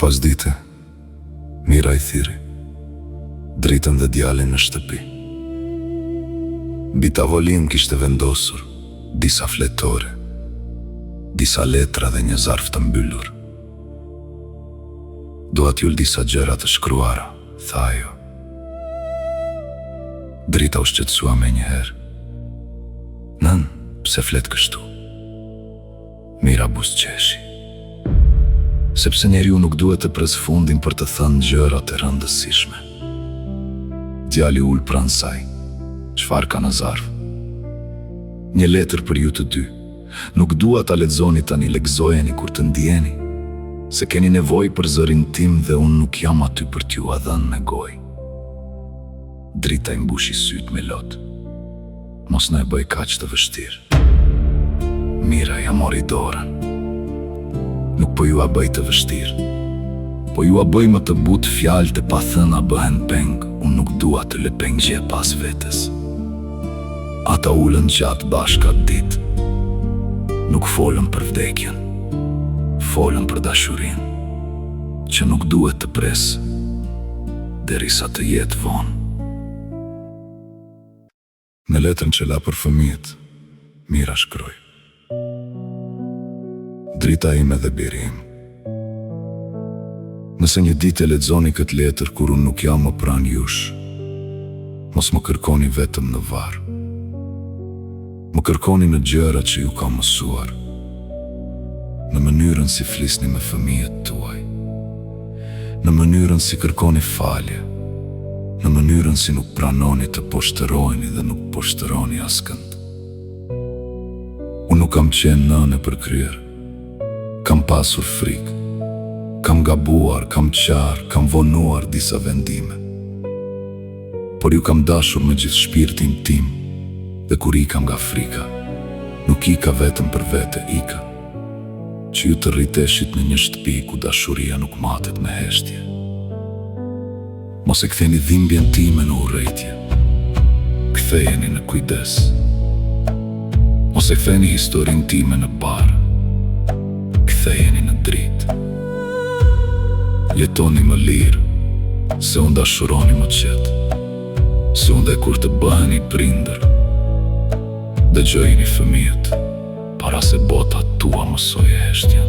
pas dite, Mira i thiri dritën dhe djalin në shtëpi. Mbi tavolin kishte vendosur disa fletore, disa letra dhe një zarf të mbyllur. "Dua t'jull disa gjëra të shkruara," tha ajo. Drita u shqetësua me njëherë. "Nën, pse flet kështu?" Mira buzëqeshi. Sepse njeriu nuk duhet të pres fundin për të thënë gjërat e rëndësishme. Djali ul pranë saj. "Çfarë ka në zarf?" "Një letër për ju të dy. Nuk dua ta lexoni tani, lexojeni kur të ndjeni, se keni nevojë për zërin tim dhe unë nuk jam aty për t'ju a dhënë me gojë." Drita i mbushi syt me lot. "Mos na e bëj kaq të vështirë." Mira ja mori dorën. "Nuk po ju a bëj të vështirë, po ju a bëj më të butë, fjalët e pathëna bëhen peng, unë nuk dua të lë pengje pas vetes." Ata ulën gjatë bashka ditë. Nuk folën për vdekjen, folën për dashurinë, që nuk duhet të pres derisa të jetë vonë. Në letrën që la për fëmijët, Mira shkroi: "Drita ime dhe biri im, nëse një ditë e lexoni këtë letër kur unë nuk jam më pranë jush, mos më kërkoni vetëm në varr. Më kërkoni në gjëra që ju kam mësuar, në mënyrën si flisni me fëmijët tuaj, në mënyrën si kërkoni falje, në mënyrën si nuk pranoni të poshtërojni dhe nuk poshtëroni askënd. Unë nuk kam qenë nënë për kryer, kam pasur frikë, kam gabuar, kam qarë, kam vonuar disa vendime. Por ju kam dashur me gjithë shpirtin tim, dhe kur ika nga frika, nuk ika vetëm për vete, ika që ju të rriteshit në një shtëpi ku dashuria nuk matet me heshtje. Mos e ktheni dhimbjen time në urrejtje, kthejeni në kujdes. Mos e ktheni historinë time në barë, kthejeni në dritë. Jetoni më lirë, se unë dashuroni më qetë, se unë dhe kur të bëheni prindër, dëgjojini fëmijët, para se bota tua mësoj e heshtjen.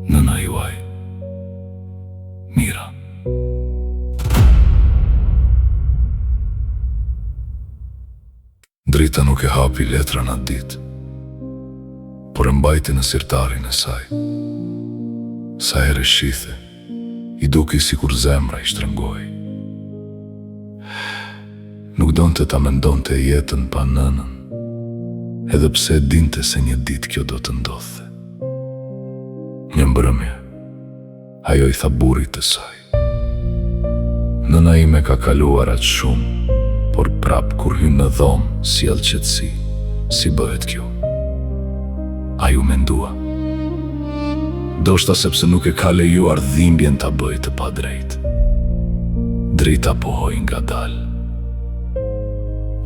Nëna juaj, Mira." Drita nuk e hapi letrën atë ditë, por e mbajti në sirtarin e saj. Sa herë shithe, i duki si kur zemra i shtrëngoj. Nuk donte ta mendonte jetën pa nënën, edhe pse dinte se një ditë kjo do të ndodhte. Një mbrëmje, ajo i tha burrit të saj: "Nëna ime ka kaluar atë shumë, por prap kur hyn në dhomë, sjell qetësi, si bëhet kjo?" A ju mendua: "Ndoshta sepse nuk e ka lejuar dhimbjen ta bëj të padrejtë." Drita pohoi ngadalë.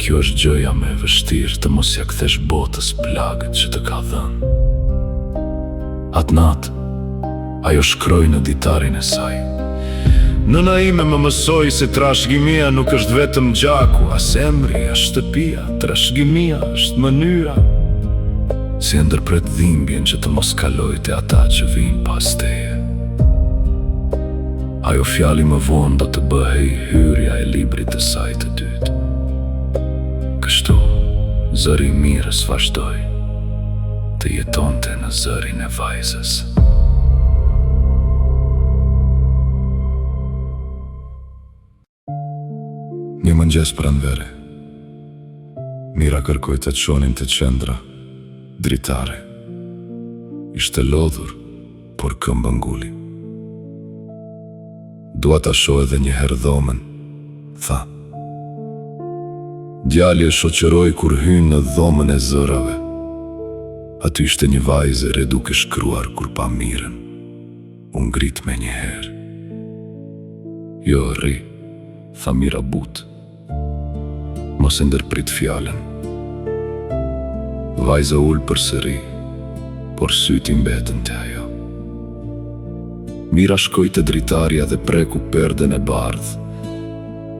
Kjo është gjëja më e vështirë, të mos ja kthesh botës plagët që të ka dhënë. Atë natë, ajo shkroi në ditarin e saj: "Nëna ime më mësoi se trashëgimia nuk është vetëm gjaku, as emri, as shtëpia. Trashëgimia është mënyra si e ndërpret dhimbjen që të mos kaloj te ata që vinë pas teje." Ajo fjali më vonë do të bëhej hyrja e librit të saj të dytë. Kështu, zëri i Mirës vazhdoi të jetonte në zërin e vajzës. Një mëngjes pranvere, Mira kërkoi të çonin te qendra dritare. Ishte lodhur, por këmbë nguli. "Dua ta shoh edhe një herë dhomën," tha. Djali e shoqëroi kur hyn në dhomën e zërave. Aty ishte një vajzë e re duke shkruar kur pa Mirën. U ngrit me një herë. "Jo, rri," tha Mira butë. Mos e ndërprit fjalën. Vajza ul përsëri, por syti mbetën te ajo. Mira shkoi te dritarja dhe preku perden e bardhë.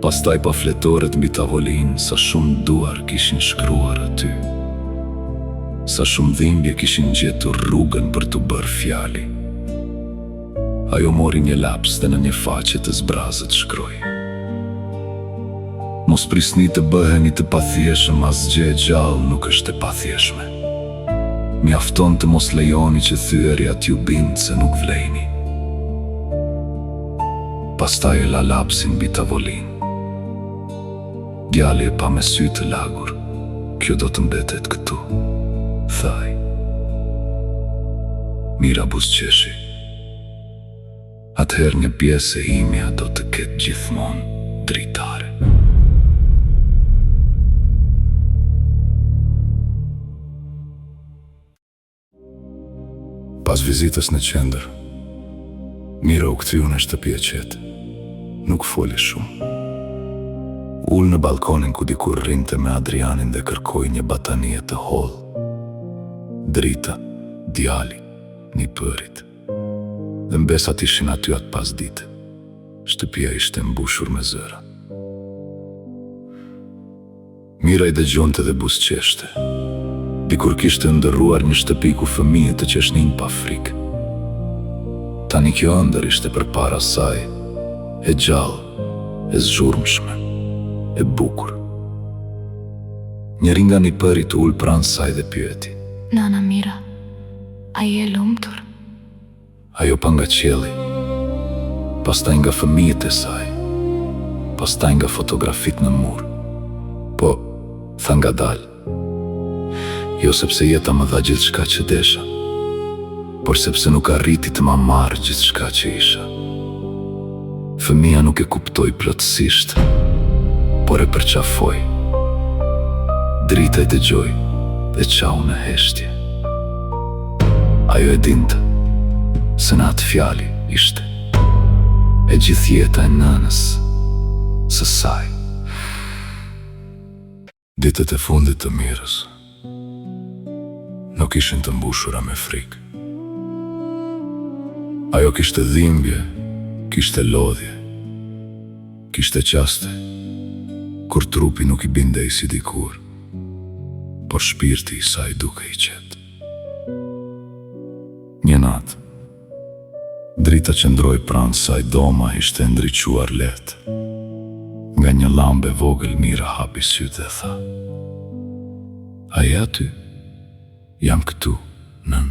Pastaj pa fletoret mbi tavolinë, sa shumë duar kishin shkruar aty. Sa shumë dhimbje kishin gjetur rrugën për t'u bërë fjali. Ajo mori një laps dhe në një faqe të zbrazët shkroi: mos prisni të bëheni të pathjeshëm, asgjë e gjallë nuk është e pathjeshme. Mjafton të mos lejoni që thyerja t'ju bindë se nuk vlejni. Pastaj e la lapsin mbi tavolinë. Djali e pa me sy të lagur: kjo do të mbetet këtu, thaj. Mira buzëqeshi: atëherë një pjesë e imja do të ketë gjithmonë dritare. Pas vizitës në qendër, Mira u kthyu në shtëpi e qetë. Nuk foli shumë. Ullë në balkonin ku dikur rrinte me Adrianin dhe kërkoi një batanie të hollë. Drita, djali, një përit. Dhe mbesat ishin aty atë pas dite. Shtëpia ishte mbushur me zëra. Mira i dëgjonte dhe buzëqeshte. Dikur kishte ndërruar një shtëpi ku fëmijët të qeshnin pa frikë. Tani kjo ëndër ishte përpara saj, e gjallë, e zhurmshme, e bukur. Njëri nga nipërit u ul pranë saj dhe pyeti: Nana Mira, a je lumtur? Ajo pa nga qielli, pastaj nga fëmijët e saj, pastaj nga fotografit në mur. Po, tha ngadalë: jo sepse jeta më dha gjithçka që desha, por sepse nuk arriti të ma marrë gjithçka që isha. Fëmia nuk e kuptoi plotësisht, por e përqafoi. Drita i dëgjoi dhe qau në heshtje. Ajo e dinte se në atë fjali ishte e gjithë jeta e nënës së saj. Ditët e fundit të Mirës nuk ishin të mbushura me frikë. Ajo kishte dhimbje, kishte lodhje, kishte qaste, kur trupi nuk i bindej si dikur, por shpirti i saj duke i qetë. Një natë, Drita qëndroi pranë saj, doma ishte ndriquar lehtë. Nga një lambe vogël Mira hapi sytë dhe tha: a je aty? Jam këtu, nën.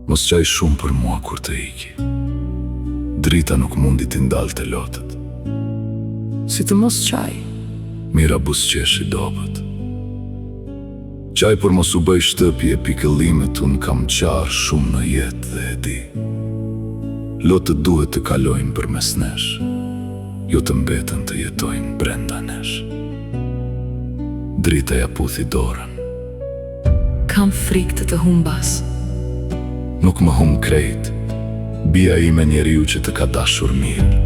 Mos qaj shumë për mua kur të iki. Drita nuk mundi t'i ndalte lotët. Si të mos qaj? Mira buzëqeshi dobët. Qaj për mos u bëj shtëpje e pikëllimet, unë kam qarë shumë në jetë dhe e di. Lotët duhet të kalojnë për mes nesh, jo të mbetën të jetojnë brenda nesh. Drita ja puthi dorën. Kam frikë të humbas. Nuk më hum krejt, bia ime njeriu që të ka dashur mirë.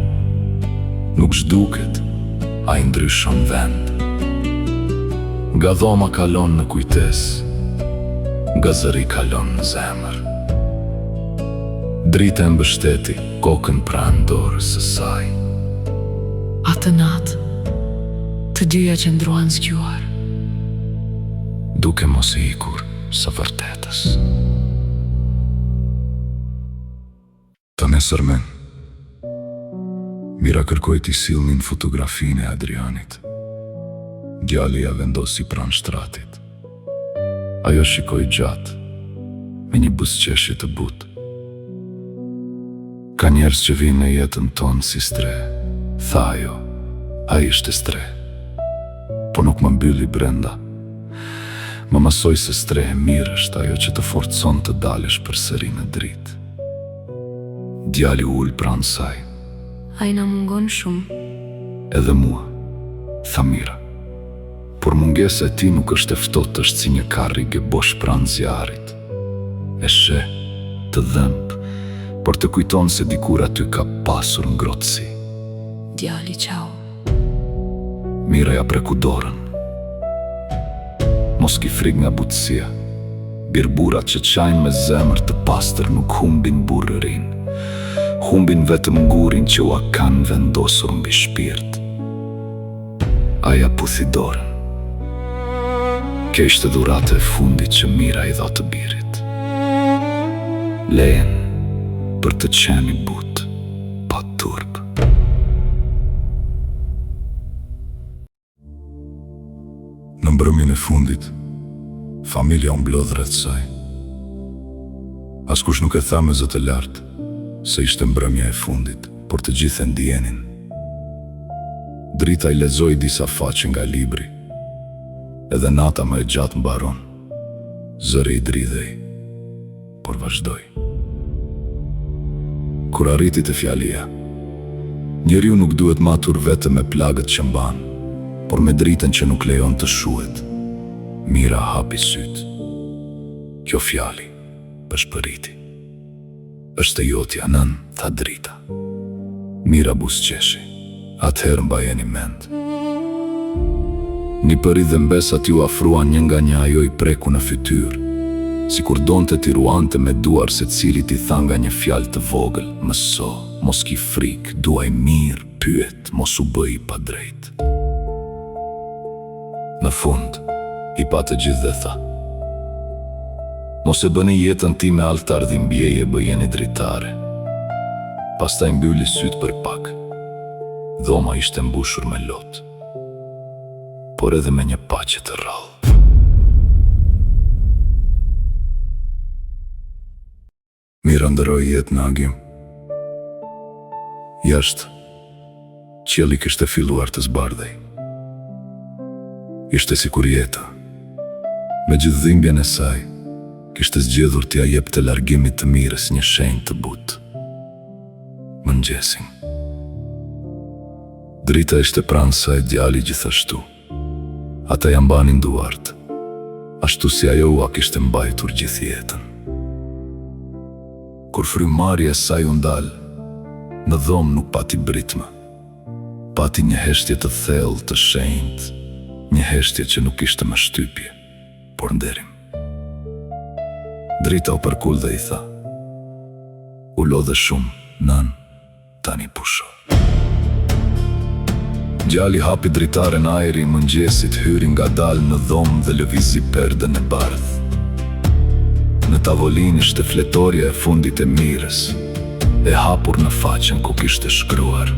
Nuk zhduket, a i ndryshon vend. Nga dhoma kalon në kujtes, nga zëri kalon në zemër. Drita e mbështeti kokën pranë dorës së saj. Atë natë, të dyja qëndruan zgjuar, duke mos i ikur së vërtetës. Të nesërmen, Mira kërkoi t'i sillnin fotografinë e Adrianit. Djali ja vendosi pranë shtratit. Ajo shikoi gjatë, me një buzëqeshje të butë. Ka njerëz që vinë në jetën tonë si stre, tha ajo. Ai ishte stre, po nuk më mbylli brenda. Më mësoi se stre e mirë është ajo që të forcon të dalësh përsëri në dritë. Djali u ul pranë saj. ai na mungon shumë. Edhe mua, tha Mira. Por mungesa e ti nuk është e ftohtë, është si një karrige bosh pranë zjarit. E she, të dhëmb, por të kujton se dikur aty ka pasur ngrohtësi. Djali qau. Mira ja preku dorën. Mos ki frik nga butësia. Birburat që qajnë me zemër të pastër nuk humbin burrërin. humbin vetëm gurin që ua kanë vendosur mbi shpirt. Aja puthi dorën. Kjo ishte dhurata e fundit që Mira i dha të birit. Lejen për të qenë i butë, pa turp. Në mbrëmjen e fundit, familja u mblodh rreth saj. Askush nuk e tha me zë të lartë se ishte mbrëmja e fundit, por të gjithë e ndjenin. Drita i lexoi disa faqe nga libri. Edhe nata më e gjatë mbaron. Zëri i dridhej, por vazhdoi. Kur arriti te fjalia, njeriu nuk duhet matur vetëm me plagët që mban, por me dritën që nuk lejon të shuhet. Mira hapi syt. Kjo fjali pëshpëriti. Është e jotja, nën, tha Drita. Mira buzëqeshi. Atëherë mbajeni mend. Një përi dhe mbesat ju afruan një nga një, ajo i preku në fytyrë, si kur donte t'i ruante me duar se cilit i tha nga një fjalë të vogël: mëso, mos ki frik, duaj mirë, pyet, mos u bëj pa drejt. Në fund, i pa të gjithë dhe tha: mos e bëni jetën ti me altar dhimbjeje, bëjeni dritare. Pastaj mbylli syt për pak. Dhoma ishte mbushur me lot, por edhe me një paqe të rrallë. Mira ndëroi jetë në agim. Jashtë, qielli kishte filluar të zbardhej. Ishte sikur jeta, me gjithë dhimbjen e saj, kishte zgjedhur t'ia jepte largimit të Mirës një shenjë të butë. Mëngjesin. Drita ishte pranë saj, djali gjithashtu. Ata ja mbanin duart, ashtu si ajo ua kishte mbajtur gjithë jetën. Kur frymarrja e saj u ndal, në dhomë nuk pati britme. Pati një heshtje të thellë, të shenjtë, një heshtje që nuk ishte më shtypje, por nderim. Drita u përkull dhe i tha: u lodhe shumë, nën, tani pusho. Djali hapi dritaren ajri, mëngjesit hyri nga dalë në dhomë dhe lëvizi perdën e bardhë. Në tavolinë ishte fletorja e fundit e Mirës, e hapur në faqen ku kishte shkruar: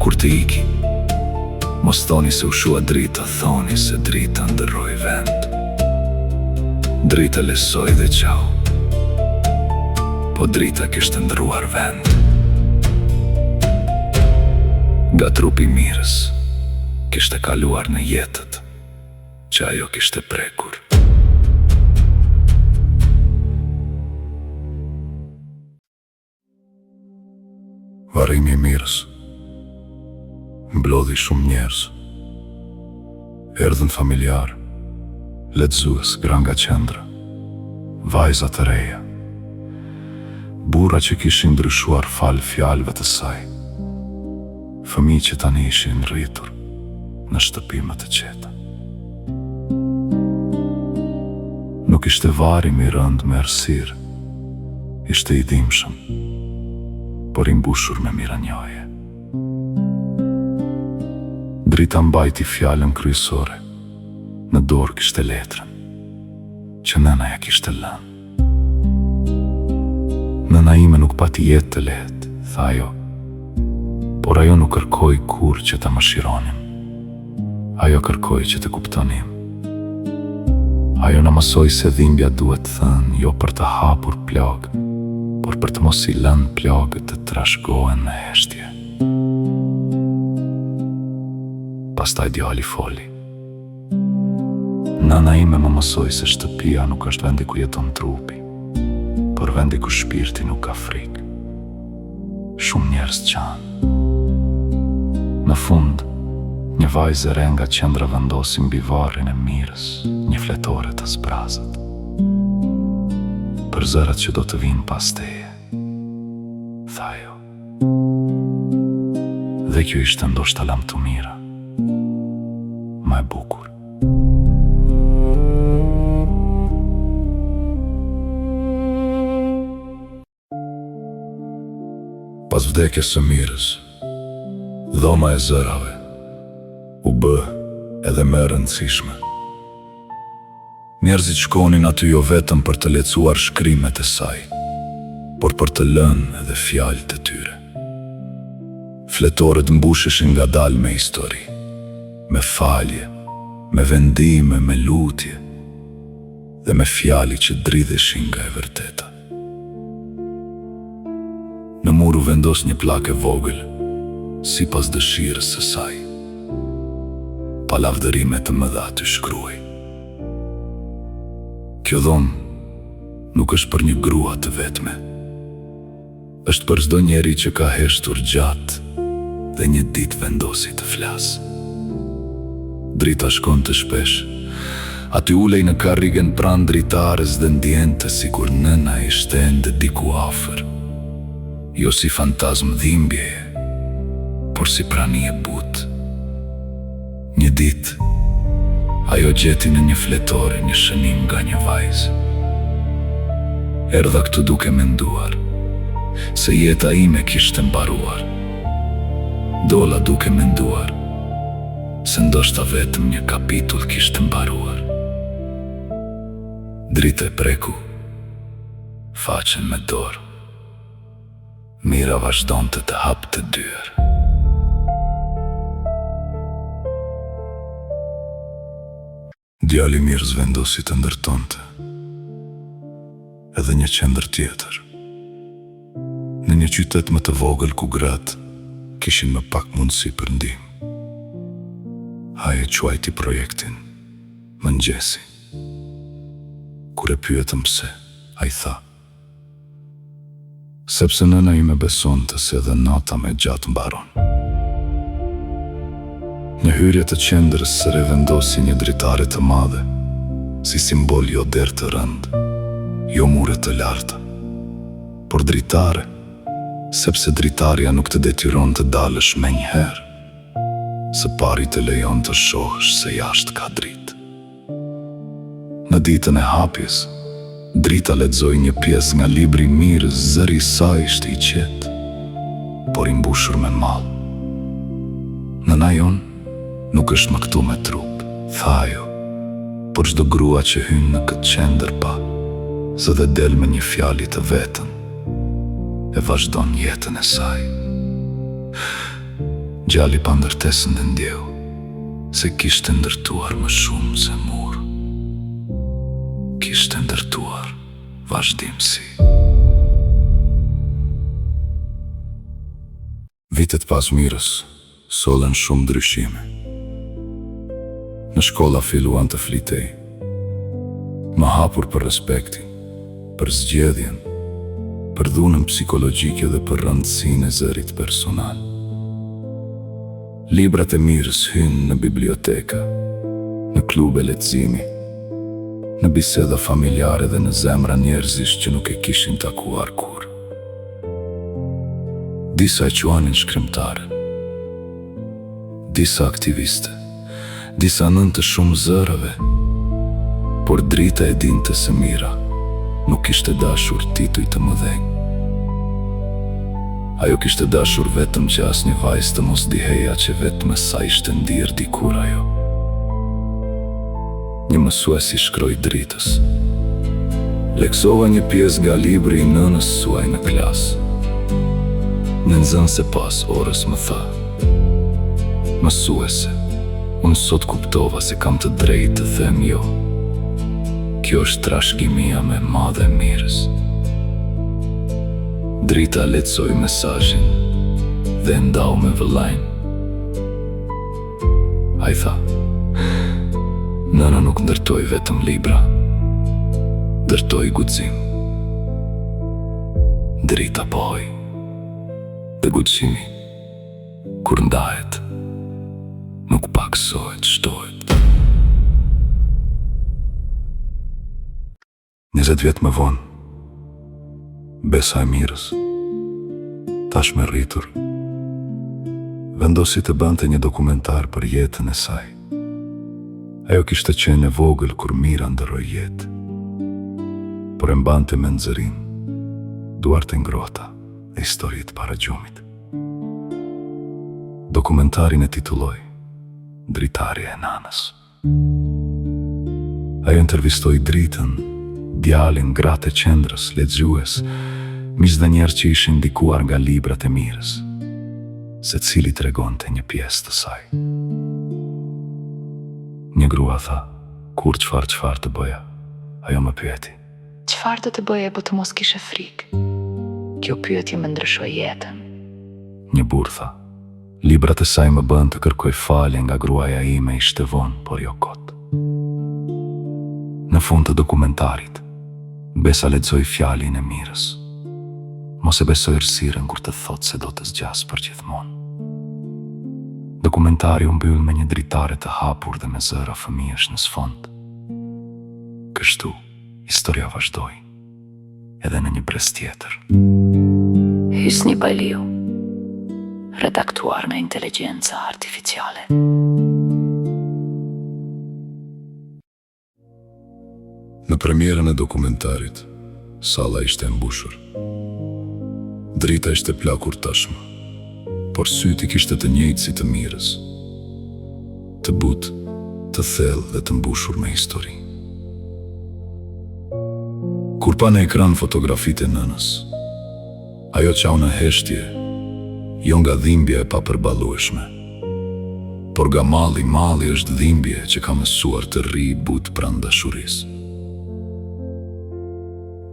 kur të iki, mos thoni se u shua Drita, thoni se Drita ndërroi vend. Drita lesoi dhe qau, po Drita kishte ndërruar vend. Nga trupi Mirës kishte kaluar në jetët që ajo kishte prekur. Varrimi i Mirës mblodhi shumë njerëz. Erdhën familjar, lexues, gra nga qendra, vajza të reja, burra që kishin ndryshuar fal fjalëve të saj, fëmijë që tani ishin rritur në shtëpimet e qeta. Nuk ishte varim i rënd me errësirë, ishte i dimshëm, por i mbushur me miranjoje. Drita mbajti fjalën kryesore, në dorë kishte letrën që nëna ja kishte lënë. Nëna ime nuk pati jetë të lehtë, tha ajo, por ajo nuk kërkoi kur që ta mëshironim. Ajo kërkoi që të kuptonim. Ajo na mësoi se dhimbja duhet thënë jo për të hapur plagë, por për të mos i lënë plagët të trashëgohen në heshtje. Pastaj djali foli. Nana ime më mësoi se shtëpia nuk është vendi ku jeton trupi, por vendi ku shpirti nuk ka frikë. Shumë njerëz qanë. Në fund, një vajzë e re nga qendra vendosi mbi varrin e Mirës një fletore të zbrazët. Për zërat që do të vinë pas teje, tha ajo. Dhe kjo ishte ndoshta lamtumira më e bukur. Pas vdekjes së Mirës, dhoma e zërave u bë edhe më e rëndësishme. Njerëzit shkonin aty jo vetëm për të lexuar shkrimet e saj, por për të lënë edhe fjalët e tyre. Fletorët mbusheshin ngadalë me histori, me falje, me vendime, me lutje dhe me fjali që dridheshin nga e vërteta. Në mur u vendos një plakë e vogël, sipas dëshirës së saj. Pa lavdërime të mëdha të shkruaj: "Kjo dhomë nuk është për një grua të vetme. Është për çdo njeri që ka heshtur gjatë dhe një ditë vendosi të flasë." Drita shkon të shpesh. Aty ulej në karrigen pranë dritares dhe ndjente sikur nëna i shtente diku afër. Jo si fantazm dhimbjeje, por si prani e butë. Një ditë, ajo gjeti në një fletore një shënim nga një vajzë. Erdha këtu duke menduar se jeta ime kishte mbaruar. Dola duke menduar se ndoshta vetëm një kapitull kishte mbaruar. Drita e preku faqen me dorë. Mira vazhdonte të hapte dyer. Djali Mirës vendosi të ndërtonte edhe një qendër tjetër, në një qytet më të vogël ku gratë kishin më pak mundësi për ndihmë. Ai e quajti projektin Mëngjesi. Kur e pyetëm pse, ai tha: "Sepse nëna ime besonte se edhe nata me gjatë mbaron." Në hyrje të qendrës së re vendosi një dritare të madhe, si simbol jo derë të rëndë, jo mure të larta, por dritare, sepse dritarja nuk të detyron të dalësh me njëherë, së pari të lejon të shohësh se jashtë ka dritë. Në ditën e hapjes, drita lexoi një pjesë nga libri i Mirës. Zëri i saj ishte i qetë, por i mbushur me mall. "Nëna jon nuk është më këtu me trup," tha ajo, "por çdo grua që hyn në këtë qendër pa, se dhe del me një fjali të vetën, e vazhdon jetën e saj." Gjali pa ndërtesën dhe ndjeu se kishte ndërtuar më shumë se mur. Kishte ndërtuar vazhdimsi. Vitet pas Mirës solën shumë ndryshime. Në shkolla filluan të flitej, më hapur për respektin, për zgjedhjen, për dhunën psikologjike dhe për rëndësinë e zërit personal. Librat e Mirës hynë në biblioteka, në klube leximi, në biseda familjare dhe në zemra njerëzish që nuk e kishin takuar kur. Disa e quanin shkrimtare, disa aktiviste, disa nën të shumë zërave, por drita e dinte se Mira nuk ishte dashur tituj të mëdhenj. Ajo kishte dashur vetëm që asnjë vajzë të mos diheja që vetëm e saj ishte ndirë dikur ajo. Një mësues i shkroi dritës: "Leksova një pjesë nga libri i nënës suaj në klasë. Në nxënëse pas orës më tha: Mësuese, unë sot kuptova se kam të drejtë të them jo. Kjo është trashëgimia më e madhe e Mirës." Drita lexoi mesazhin dhe ndau me vëllain. Ai tha: "Nëna nuk ndërtoi vetëm libra, ndërtoi guxim." Drita pohoi. Dhe guximi, kur ndahet, nuk paksohet, shtohet. 20 vjet më vonë, Besa e Mirës, tash me rritur, vendosi të bante një dokumentar për jetën e saj. Ajo kishte qenë e vogël kur Mira ndërroi jetë, por e mbante me nxërim, duart e ngrohta e historit para gjumit. Dokumentarin e titulloj Dritarja e nanës. Ajo intervistoi dritën, djalin, gratë e qendrës, lexues, miq dhe njerëz që ishin ndikuar nga librat e mirës, secili tregonte një pjesë të saj. Një grua tha, kur çfarë të bëja? Ajo më pyeti. Çfarë do të bëje po të mos kishe frikë? Kjo pyetje më ndryshoi jetën. Një burr tha, librat e saj më bën të kërkoj falje nga gruaja ime ishte vonë, por jo kot. Në fund të dokumentarit, Besa lexoi fjalin e mirës. Mos e besoj errësirën kur të thotë se do të zgjas për gjithmonë. Dokumentari u mbyll me një dritare të hapur dhe me zëra fëmijësh në sfond. Kështu, historia vazhdoi, edhe në një brez tjetër. Hysni Baliu, redaktuar me inteligjenca artificiale. Në premierën e dokumentarit, salla ishte mbushur. Drita ishte plakur tashmë, por syti kishte të njëjtë si të mirës. Të butë, të thellë dhe të mbushur me histori. Kur pa në ekran fotografitë e nënës, ajo qau në heshtje, jo nga dhimbje e papërballueshme, por nga malli është dhimbje që ka mësuar të rri butë pranë dashurisë.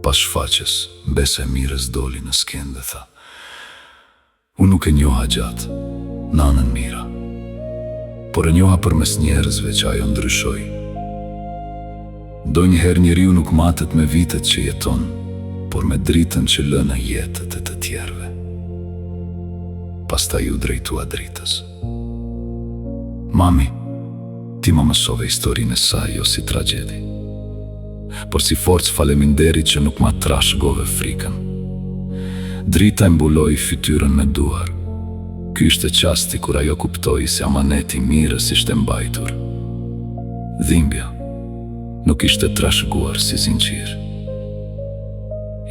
Pas shfaqjes, Besa e mirës doli në skenë dhe tha, unë nuk e njoha gjatë, nanën Mira, por e njoha përmes njerëzve që ajo ndryshoi. Donjëherë njeriu nuk matet me vitet që jeton, por me dritën që lë në jetët e të tjerëve. Pastaj u drejtua dritës. Mami, ti më mësove historinë e saj jo si tragjedi, por si forcë faleminderit që nuk ma trashëgove frikën. Drita e mbuloi fytyrën me duar. Ky ishte qasti kur ajo kuptoi se amaneti mirës ishte mbajtur. Dhimbja nuk ishte trashëguar si zinxhir.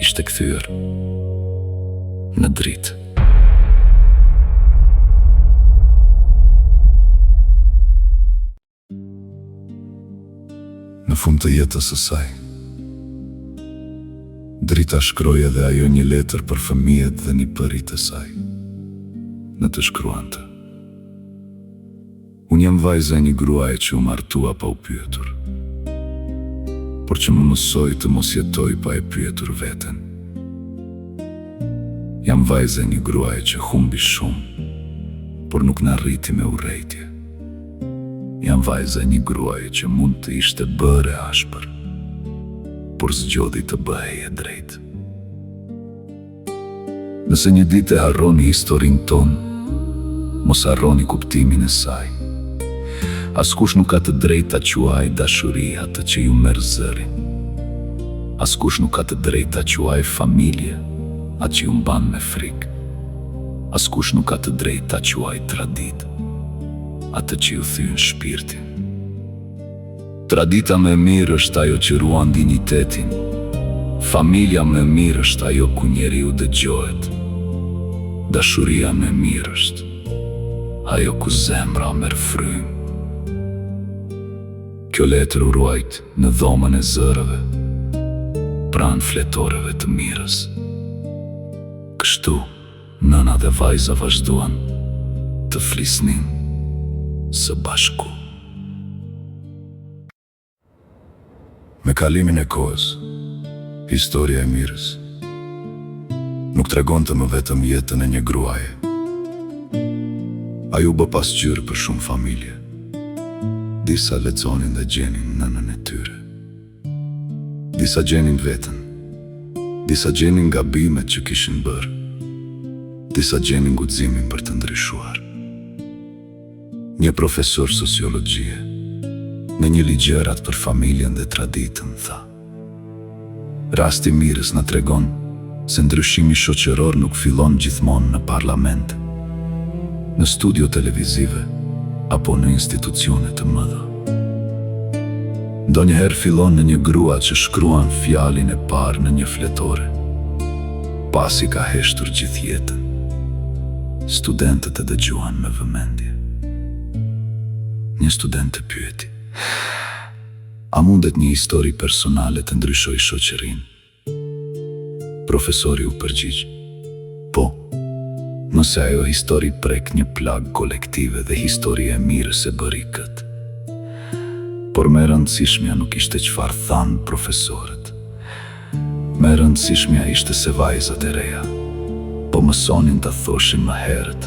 Ishte kthyer në dritë. Në fund të jetës së saj, Drita shkroi edhe ajo një letër për fëmijët dhe një përit e saj. Në të shkruante, unë jam vajza e një gruaje që u martua pa u pyetur, por që më mësoi të mos jetoj pa e pyetur veten. Jam vajza e një gruaje që humbi shumë, por nuk në arriti me urrejtje. Jam vajza e një gruaje që mund të ishte bërë e ashpër, por zgjodhi të bëhej e drejtë. Nëse një ditë e harroni historinë tonë, mos harroni kuptimin e saj. Askush nuk ka të drejtë ta quaj dashuri atë që ju merr zërin. Askush nuk ka të drejtë ta quaj familje atë që ju mban me frikë. Askush nuk ka të drejtë ta quaj traditë atë që ju thyn shpirtin. Tradita më e mirë është ajo që ruan dinjitetin. Familja më e mirë është ajo ku njeriu dëgjohet. Dashuria më e mirë është ajo ku zemra merr frymë. Kjo letër u ruajt në dhomën e zërëve, pranë fletoreve të mirës. Kështu, nëna dhe vajza vazhduan të flisnin së bashku. Me kalimin e kohës, historia e mirës nuk tregonte më vetëm jetën e një gruaje. Ajo bë pasqyrë për shumë familje. Disa lexonin dhe gjenin nënën e tyre. Disa gjenin veten. Disa gjenin gabimet që kishin bërë. Disa gjenin guximin për të ndryshuar. Një profesor sociologjie në një ligjërat për familjen dhe traditën tha: rasti mirës na tregon se ndryshimi shoqëror nuk fillon gjithmonë në parlament, në studio televizive apo në institucione të mëdha. Ndonjëherë fillon në një grua që shkruan fjalin e parë në një fletore. pasi ka heshtur gjithë jetën. Studentët e dëgjuan me vëmendje. Një student e pyeti: a mundet një histori personale të ndryshoj shoqërinë? Profesori u përgjigj: po, nëse ajo histori prek një plag kolektive dhe historia e mirës e bëri këtë. Por me rëndësishmja nuk ishte çfarë thanë profesorët. Me rëndësishmja ishte se vajzat e reja po mësonin të thoshin më herët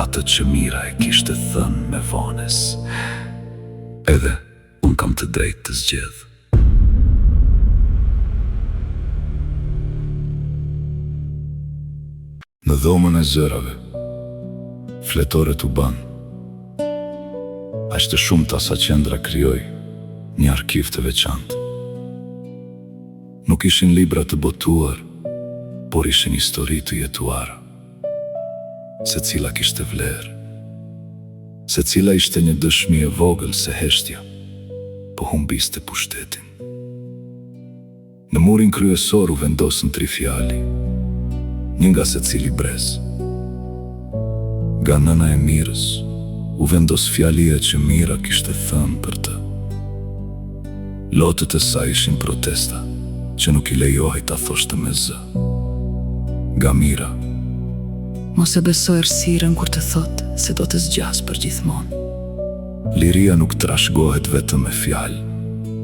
atë që mira e kishte thënë me vones. Edhe unë kam të drejtë të zgjedh. Në dhomën e zërave, fletoret u ban. Ashtë shumë ta sa qendra krijoi një arkiv të veçantë. Nuk ishin libra të botuar, por ishin histori të jetuara. Se cila kishte vlerë, se cila ishte një dëshmi e vogël se heshtja po humbiste pushtetin. Në murin kryesor u vendosën 3 fjali, një nga se cili brez. Nga nëna e mirës u vendos fjalia që mira kishte thënë për të. Lotët e saj ishin protesta që nuk i lejohej ta thoshte me zë. Nga mira: mos e beso errësirën kur të thotë se do të zgjas për gjithmonë. Liria nuk trashëgohet vetëm me fjalë,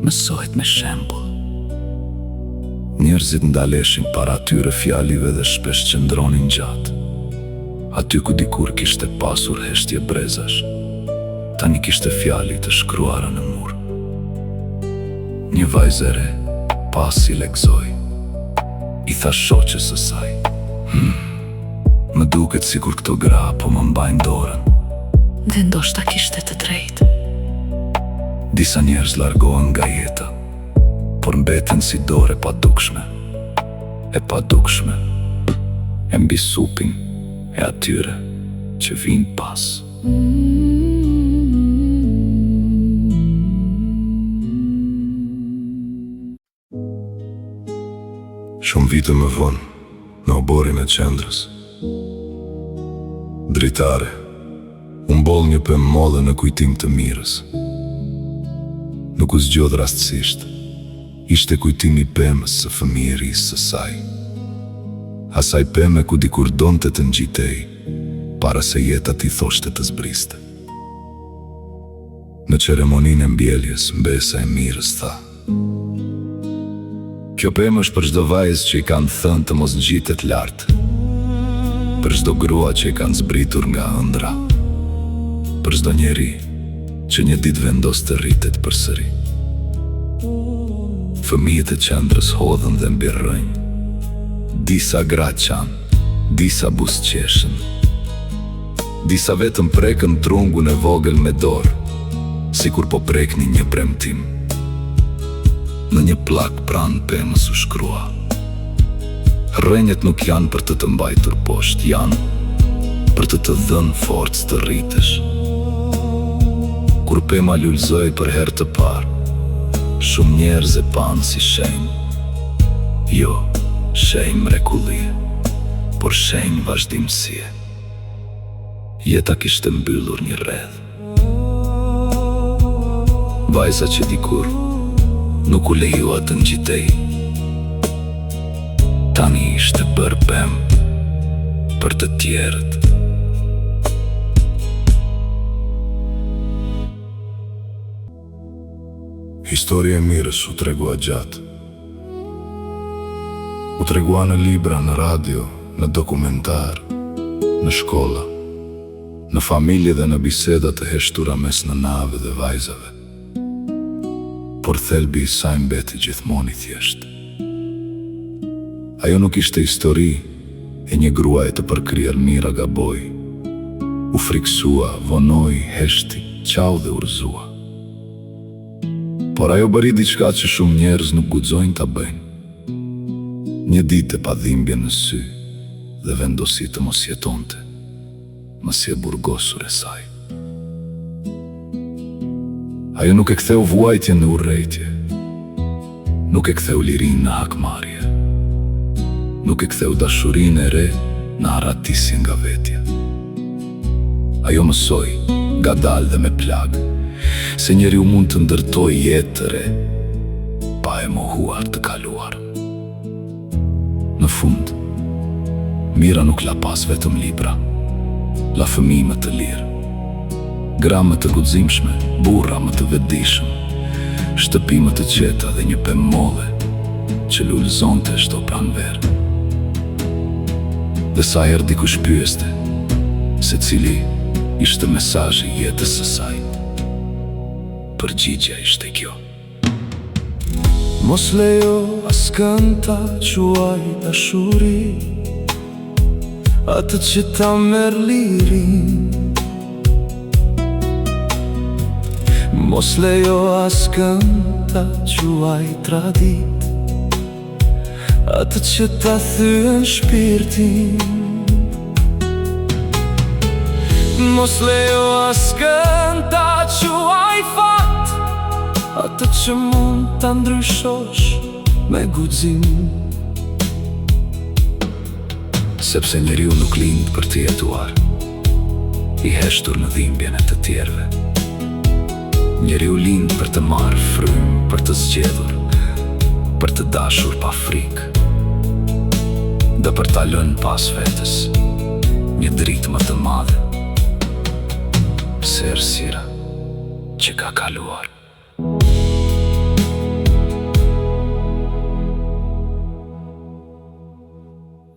mësohet me shembull. Njerëzit ndaleshin para atyre fjalive dhe shpesh qëndronin gjatë. Aty ku dikur kishte pasur heshtje brezash, tani kishte fjali të shkruara në mur. Një vajzë e re, pasi lexoi, i tha shoqes së saj: më duket sikur këto gra po më mbajnë dorën. Dhe ndoshta kishte të drejtë. Disa njerëz largohen nga jeta, por mbeten si dorë e padukshme, e mbi supin e atyre që vinë pas. Shumë vite më vonë, në oborin e qendrës, dritare, unë boll një pemë modhe në kujtim të mirës. Nuk u zgjodh rastësisht, ishte kujtimi pemës së fëmijërisë së saj. Asaj peme ku dikur donte të ngjitej, para se jeta t'i thoshte të zbriste. Në ceremoninë e mbjelljes, mbesa e mirës tha: kjo pemë është për çdo vajzë që i kanë thënë të mos ngjitet lart, për çdo grua që i kanë zbritur nga ëndra, për çdo njeri që një ditë vendos të rritet përsëri. Fëmijët e qendrës hodhën dhe mbi rrënjë. Disa gra qanë, disa buzëqeshën, disa vetëm prekën trungun e vogël me dorë, sikur po preknin një premtim. Në një plak pranë pemës u shkrua: rrënjët nuk janë për të të mbajtur poshtë, janë për të të dhënë forcë të rritesh. Kur pema lulëzoi për herë të parë, shumë njerëz e panë si shenjë. Jo shenjë mrekullie, por shenjë vazhdimësie. Jeta kishte mbyllur një rreth. Vajza që dikur nuk u lejua të ngjitej, tani ishte bërë pemë për të tjerët. Historia e mirës u tregua gjatë. U tregua në libra, në radio, në dokumentar, në shkolla, në familje dhe në biseda të heshtura mes nënave dhe vajzave. Por thelbi i saj mbeti gjithmonë i thjeshtë. Ajo nuk ishte histori e një gruaje të përkryer mira gaboi. U friksua, vonoi, heshti, qau dhe urzua. Por ajo bëri diçka që shumë njerëz nuk guxojnë ta bëjnë. Një ditë e pa dhimbje në sy dhe vendosi të mos jetonte, mos e burgosur e saj. Ajo nuk e ktheu vuajtjen në urrejtje, nuk e ktheu lirinë në hakmarrje. nuk e ktheu dashurinë e re në arratisje nga vetja. Ajo mësoi, ngadalë dhe me plagë, se njeriu mund të ndërtojë jetë të re, pa e mohuar të kaluar. Në fund, Mira nuk la pas vetëm libra, la fëmijë më të lirë, gra më të guximshme, burra më të vetëdijshëm, shtëpi më të qeta dhe një pemë molle që lulëzonte çdo pranverë. Dhe sa herë dikush pyeste se cili ishte mesazhi i jetës së saj, përgjigjja ishte kjo: mos lejo askënd ta quaj dashuri atë që ta merr lirin. Mos lejo askënd ta quaj tradit atë që ta thyen shpirtin. Mos lejo askënd ta quaj fat atë që mund ta ndryshosh me guxim. Sepse njeriu nuk lind për të jetuar, i heshtur në dhimbjen e të tjerëve. Njeriu lind për të marrë frymë, për të zgjedhur, për të dashur pa frikë, dhe për ta lënë pas vetes një dritë më të madhe se errësira që ka kaluar.